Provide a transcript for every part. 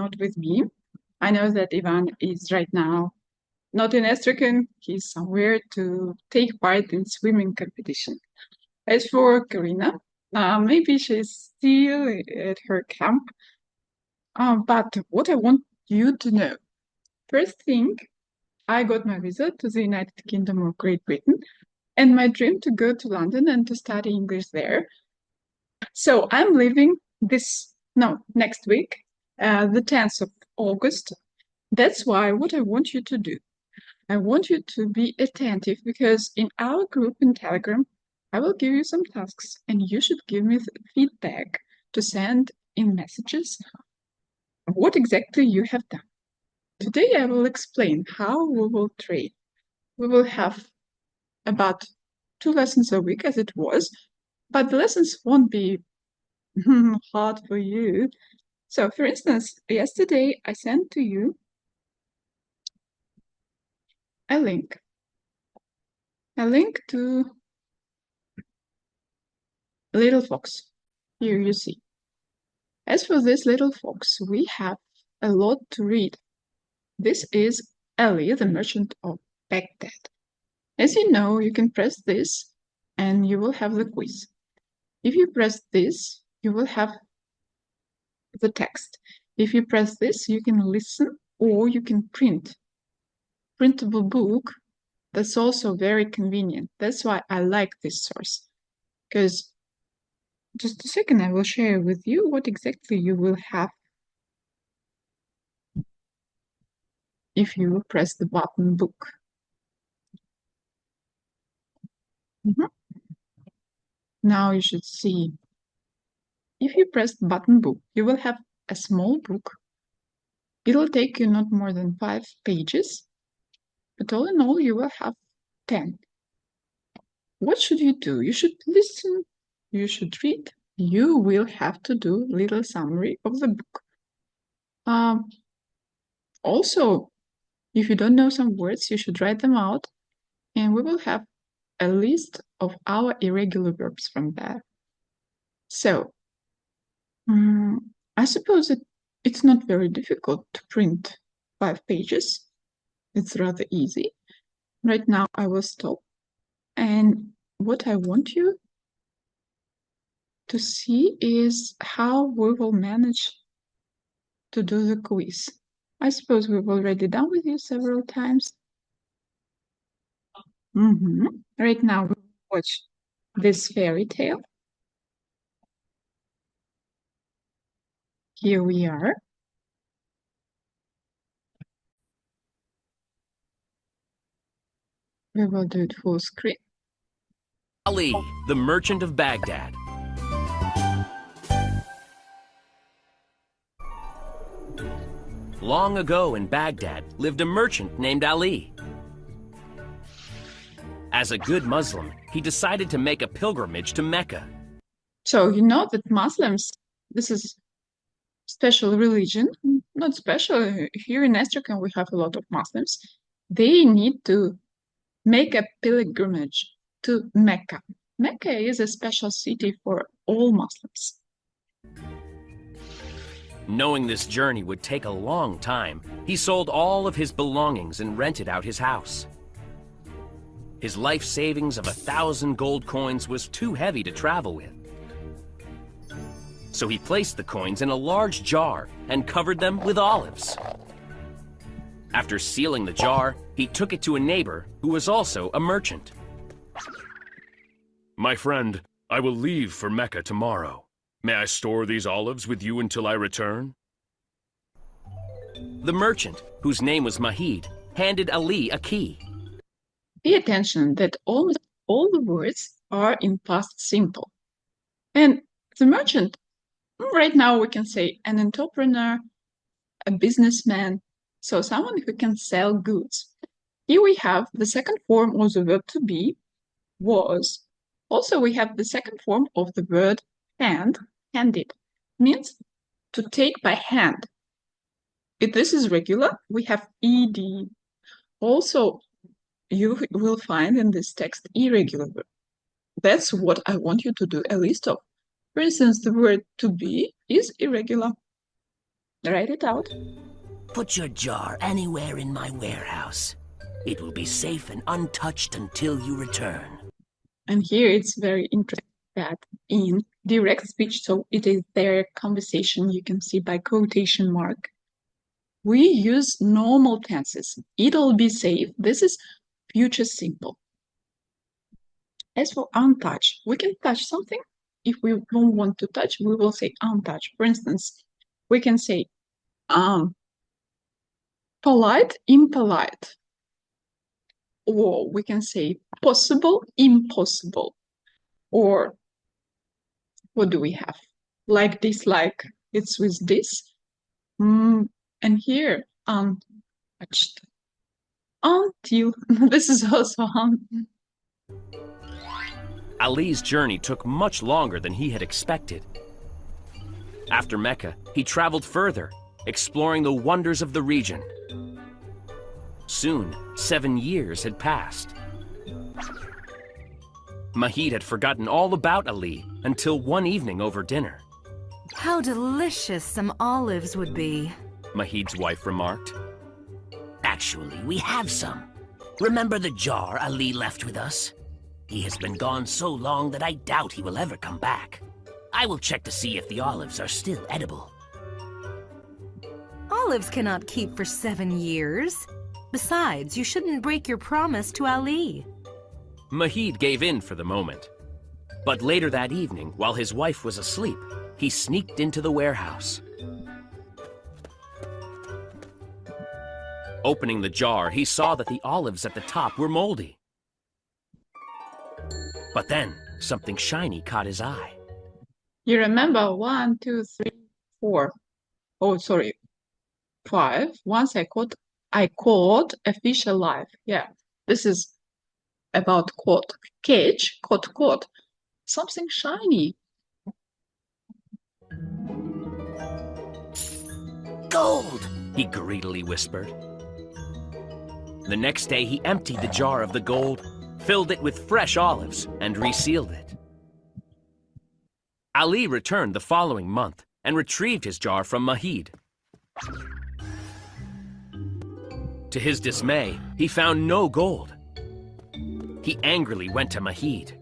not with me. I know that Ivan is right now not in Estrakan. He's somewhere to take part in swimming competition. As for Karina, maybe she's still at her camp. But what I want you to know, first thing, I got my visa to the United Kingdom of Great Britain, and my dream to go to London and to study English there. So I'm leaving next week, the 10th of August. That's why what I want you to do, I want you to be attentive because in our group in Telegram, I will give you some tasks and you should give me feedback to send in messages what exactly you have done. Today I will explain how we will train. We will have about 2 lessons a week as it was, but the lessons won't be hard for you. So, for instance, yesterday I sent to you a link to Little Fox. Here you see. As for this little fox, we have a lot to read. This is Ali, the merchant of Baghdad. As you know, you can press this and you will have the quiz. If you press this, you will have the text. If you press this, you can listen or you can print. Printable book, that's also very convenient. That's why I like this source. Because just a second, I will share with you what exactly you will have if you press the button book. Now you should see. If you press the button book, you will have a small book. It'll take you not more than 5 pages, but all in all, you will have 10. What should you do? You should listen, you should read, you will have to do a little summary of the book. Also, if you don't know some words, you should write them out, and we will have a list of our irregular verbs from there. So, I suppose it's not very difficult to print 5 pages. It's rather easy. Right now, I will stop. And what I want you to see is how we will manage to do the quiz. I suppose we've already done with you several times. Right now, we watch this fairy tale. Here we are. We will do it full screen. Ali, the merchant of Baghdad. Long ago in Baghdad lived a merchant named Ali. As a good Muslim, he decided to make a pilgrimage to Mecca. So you know that Muslims, this is special religion, not special. Here in Astrakhan, we have a lot of Muslims. They need to make a pilgrimage to Mecca. Mecca is a special city for all Muslims. Knowing this journey would take a long time, he sold all of his belongings and rented out his house. His life savings of 1,000 gold coins was too heavy to travel with. So he placed the coins in a large jar and covered them with olives. After sealing the jar, he took it to a neighbor who was also a merchant. My friend, I will leave for Mecca tomorrow. May I store these olives with you until I return? The merchant, whose name was Mahid, handed Ali a key. Pay attention that almost all the words are in past simple. And the merchant, right now we can say an entrepreneur, a businessman, so someone who can sell goods. Here we have the second form of the verb to be, was. Also we have the second form of the word hand, handed, means to take by hand. If this is regular, we have ed. Also, you will find in this text irregular verb. That's what I want you to do a list of. For instance, the word to be is irregular. Write it out. Put your jar anywhere in my warehouse. It will be safe and untouched until you return. And here it's very interesting that in direct speech, so it is their conversation, you can see by quotation mark, we use normal tenses. It'll be safe. This is future simple. As for untouched, we can touch something. If we don't want to touch, we will say untouched. For instance, we can say polite, impolite. Or we can say possible, impossible. Or what do we have? Like, dislike, it's with this. And here, untouched. Until. This is also Ali's journey took much longer than he had expected. After Mecca, he traveled further, exploring the wonders of the region. Soon, 7 years had passed. Mahid had forgotten all about Ali until one evening over dinner. How delicious some olives would be, Mahid's wife remarked. Actually, we have some. Remember the jar Ali left with us? He has been gone so long that I doubt he will ever come back. I will check to see if the olives are still edible. Olives cannot keep for 7 years. Besides, you shouldn't break your promise to Ali. Mahid gave in for the moment. But later that evening, while his wife was asleep, he sneaked into the warehouse. Opening the jar, he saw that the olives at the top were moldy. But then, something shiny caught his eye. You remember 1, 2, 3, 4. Oh, sorry, 5. Once I caught a fish alive. Yeah, this is about caught. Catch, caught. Something shiny. Gold! He greedily whispered. The next day, he emptied the jar of the gold, filled it with fresh olives, and resealed it. Ali returned the following month and retrieved his jar from Mahid. To his dismay, he found no gold. He angrily went to Mahid.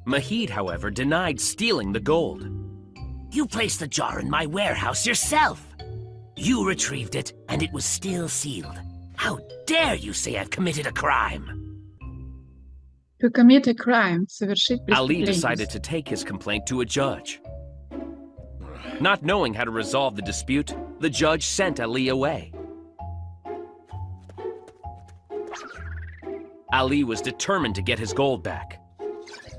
Mahid, however, denied stealing the gold. You placed the jar in my warehouse yourself. You retrieved it, and it was still sealed. How dare you say I've committed a crime? To commit a crime, совершить Ali преступление. decided to take his complaint to a judge. Not knowing how to resolve the dispute, the judge sent Ali away. Ali was determined to get his gold back.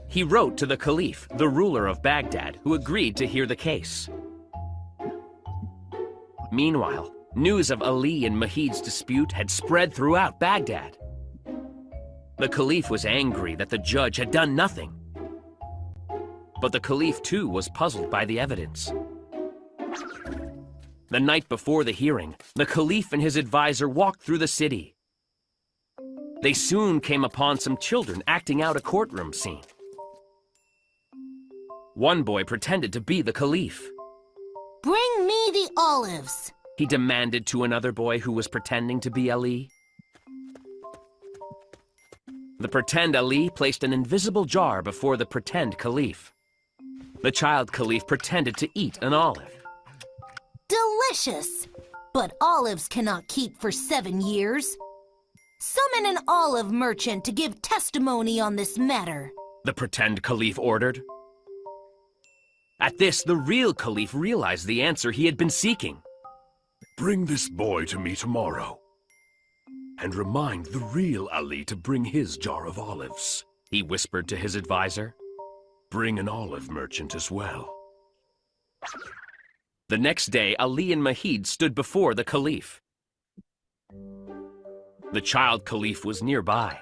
He wrote to the Caliph, the ruler of Baghdad, who agreed to hear the case. Meanwhile, news of Ali and Mahid's dispute had spread throughout Baghdad. The Caliph was angry that the judge had done nothing. But the Caliph, too, was puzzled by the evidence. The night before the hearing, the Caliph and his advisor walked through the city. They soon came upon some children acting out a courtroom scene. One boy pretended to be the Caliph. Bring me the olives. He demanded to another boy who was pretending to be Ali. The pretend Ali placed an invisible jar before the pretend Caliph. The child Caliph pretended to eat an olive. Delicious. But olives cannot keep for 7 years. Summon an olive merchant to give testimony on this matter. The pretend Caliph ordered. At this, the real Caliph realized the answer he had been seeking. Bring this boy to me tomorrow. And remind the real Ali to bring his jar of olives. He whispered to his advisor. Bring an olive merchant as well. The next day, Ali and Mahid stood before the Caliph. The child Caliph was nearby.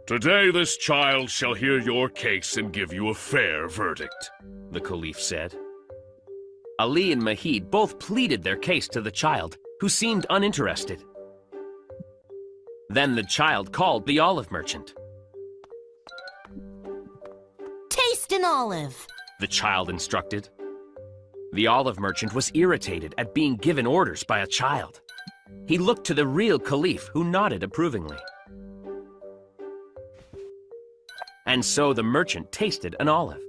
Today this child shall hear your case and give you a fair verdict, the Caliph said. Ali and Mahid both pleaded their case to the child, who seemed uninterested. Then the child called the olive merchant. Taste an olive. The child instructed. The olive merchant was irritated at being given orders by a child. He looked to the real Caliph, who nodded approvingly. And so the merchant tasted an olive.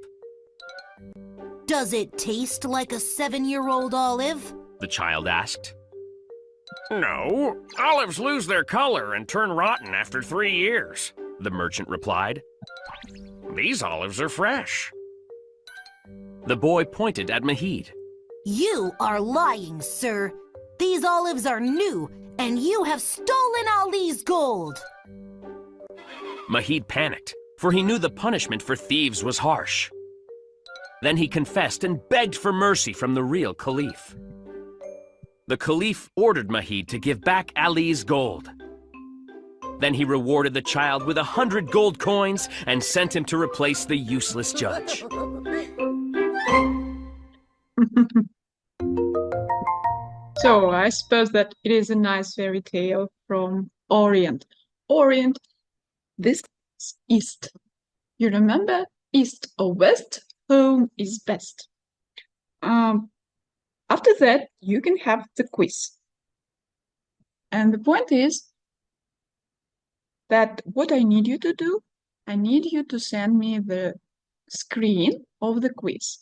Does it taste like a 7-year-old olive? The child asked. No, olives lose their color and turn rotten after 3 years, The merchant replied. These olives are fresh. The boy pointed at Mahid. You are lying, sir. These olives are new, and you have stolen Ali's gold. Mahid panicked, for he knew the punishment for thieves was harsh. Then he confessed and begged for mercy from the real Caliph. The Caliph ordered Mahid to give back Ali's gold. Then he rewarded the child with 100 gold coins and sent him to replace the useless judge. So I suppose that it is a nice fairy tale from Orient. Orient, this is East. You remember? East or West, home is best. After that, you can have the quiz. And the point is that what I need you to do, I need you to send me the screen of the quiz.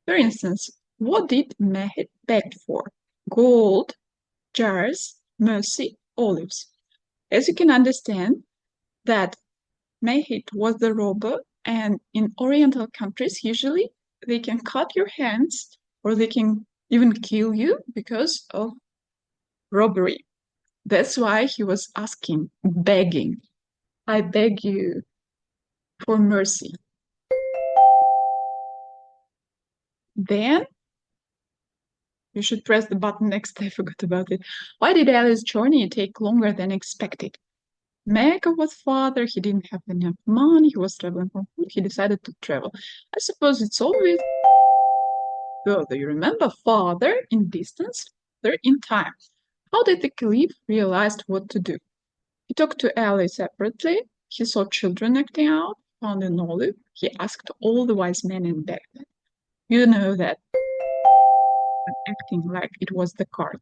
For instance, what did Mehmet beg for? Gold, jars, mercy, olives. As you can understand, that Mehmet was the robber, and in Oriental countries, usually they can cut your hands or they can even kill you because of robbery. That's why he was asking, begging. I beg you for mercy. Then you should press the button next. I forgot about it. Why did Ali's journey take longer than expected? Mecca was father. He didn't have enough money. He was traveling from food. He decided to travel. I suppose it's always further. You remember father in distance, father in time. How did the Caliph realize what to do? He talked to Ali separately. He saw children acting out, found an olive. He asked all the wise men in Baghdad. You know that acting like it was the card.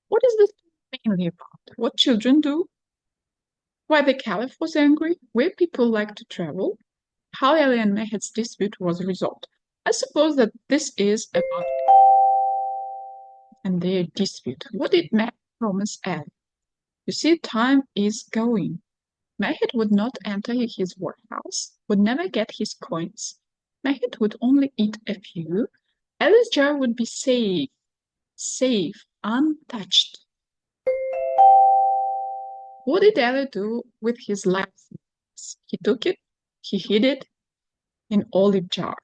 What is this mainly about? What children do? Why the Caliph was angry? Where people like to travel? How Ali and Mehmet's dispute was resolved? I suppose that this is about and their dispute. What did Mehmet promise Ali? You see, time is going. Mehmet would not enter his warehouse, would never get his coins. Mehmet would only eat a few. Ali's jar would be safe, untouched. What did Ali do with his life? He took it, he hid it in olive jar.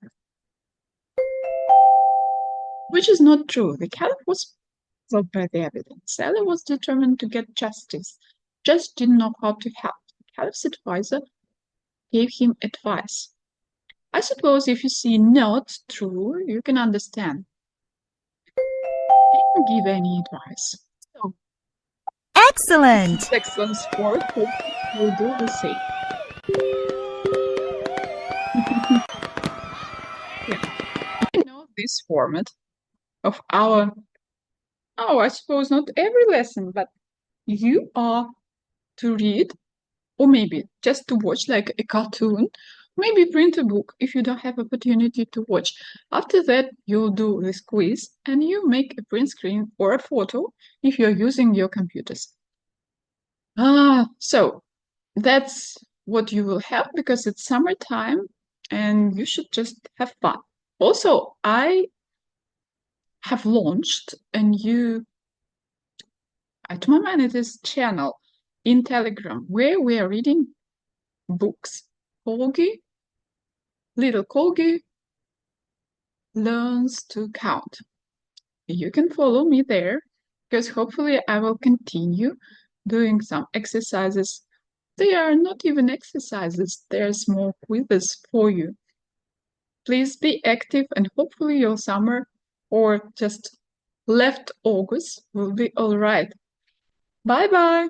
Which is not true. The Caliph was puzzled by the evidence. Ali was determined to get justice, just didn't know how to help. The Caliph's advisor gave him advice. I suppose if you see not true, you can understand. He didn't give any advice. So, Excellent! excellent sport. Hope you'll do the same. Yeah. You know this format of our, I suppose not every lesson, but you are to read, or maybe just to watch like a cartoon, maybe print a book if you don't have opportunity to watch. After that, you'll do this quiz and you make a print screen or a photo if you're using your computers. So that's what you will have because it's summertime and you should just have fun. Also, I have launched a new, to my mind, it is channel in Telegram where we are reading books. Little Corgi learns to count. You can follow me there because hopefully I will continue doing some exercises. They are not even exercises, they are small quizzes for you. Please be active and hopefully your summer or just left August will be all right. Bye-bye.